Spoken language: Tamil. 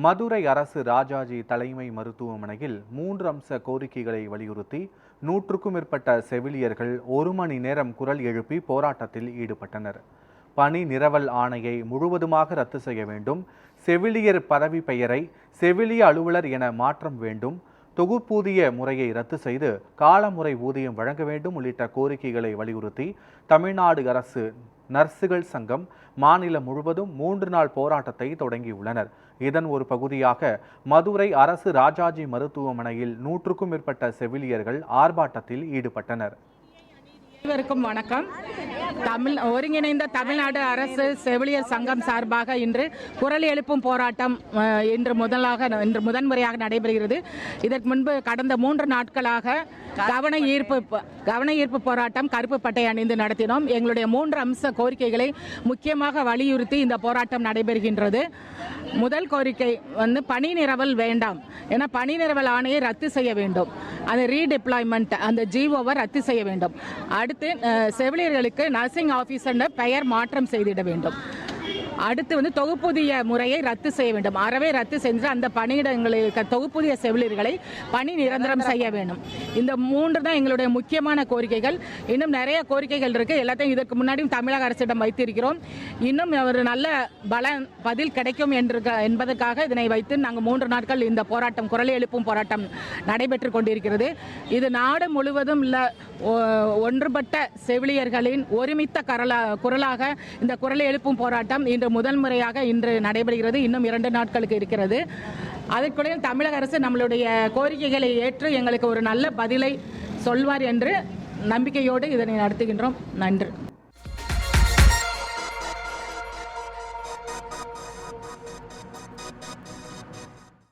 மதுரை அரசு ராஜாஜி தலைமை மருத்துவமனையில் 3 அம்ச கோரிக்கைகளை வலியுறுத்தி 100க்கும் மேற்பட்ட செவிலியர்கள் 1 மணி நேரம் குரல் எழுப்பி போராட்டத்தில் ஈடுபட்டனர். பணி நிரவல் ஆணையை முழுவதுமாக ரத்து செய்ய வேண்டும், செவிலியர் பதவி பெயரை செவிலிய அலுவலர் என மாற்றம் வேண்டும், தொகுப்பூதிய முறையை ரத்து செய்து காலமுறை ஊதியம் வழங்க வேண்டும் உள்ளிட்ட கோரிக்கைகளை வலியுறுத்தி தமிழ்நாடு அரசு நர்சுகள் சங்கம் மாநிலம் முழுவதும் 3 நாள் போராட்டத்தை தொடங்கியுள்ளனர். இதன் ஒரு பகுதியாக மதுரை அரசு ராஜாஜி மருத்துவமனையில் 100க்கும் மேற்பட்ட செவிலியர்கள் ஆர்ப்பாட்டத்தில் ஈடுபட்டனர். அனைவருக்கும் வணக்கம். ஒருங்கிணைந்த தமிழ்நாடு அரசு செவிலியர் சங்கம் சார்பாக இன்று குரல் எழுப்பும் போராட்டம் இன்று முதன்முறையாக நடைபெறுகிறது. இதற்கு முன்பு கடந்த 3 நாட்களாக கவன ஈர்ப்பு போராட்டம் கருப்பு பட்டை அணிந்து நடத்தினோம். எங்களுடைய 3 அம்ச கோரிக்கைகளை முக்கியமாக வலியுறுத்தி இந்த போராட்டம் நடைபெறுகின்றது. முதல் கோரிக்கை பணி நிரவல் வேண்டாம், ஏன்னா பணி நிரவல் ஆணையை ரத்து செய்ய வேண்டும். அந்த ரீடிப்ளாய்மெண்ட் அந்த ஜிஓவை ரத்து செய்ய வேண்டும். அடுத்து செவிலியர்களுக்கு நர்சிங் ஆபீசர் பெயர் மாற்றம் செய்திட வேண்டும். அடுத்து தொகுப்பூதிய முறையை ரத்து செய்ய வேண்டும். அறவே ரத்து செஞ்சு அந்த பணியிடங்களில் தொகுப்பூதிய செவிலியர்களை பணி நிரந்தரம் செய்ய வேண்டும். இந்த 3 தான் எங்களுடைய முக்கியமான கோரிக்கைகள். இன்னும் நிறைய கோரிக்கைகள் இருக்கு. எல்லாத்தையும் இதற்கு முன்னாடியும் தமிழக அரசிடம் வைத்திருக்கிறோம். இன்னும் ஒரு நல்ல பதில் கிடைக்கும் என்பதற்காக இதனை வைத்து நாங்கள் 3 நாட்கள் இந்த போராட்டம் குரல் எழுப்பும் போராட்டம் நடைபெற்று கொண்டிருக்கிறது. இது நாடு முழுவதும் உள்ள ஒன்றுபட்ட செவிலியர்களின் ஒருமித்த குரலாக இந்த குரல் எழுப்பும் போராட்டம் முதல் முறையாக இன்று நடைபெறுகிறது. இன்னும் 2 நாட்களுக்கு இருக்கிறது. அதற்குள்ளே தமிழக அரசு நம்மளுடைய கோரிக்கைகளை ஏற்று எங்களுக்கு ஒரு நல்ல பதிலை சொல்வார் என்று நம்பிக்கையோடு இதனை நடத்துகின்றோம். நன்றி.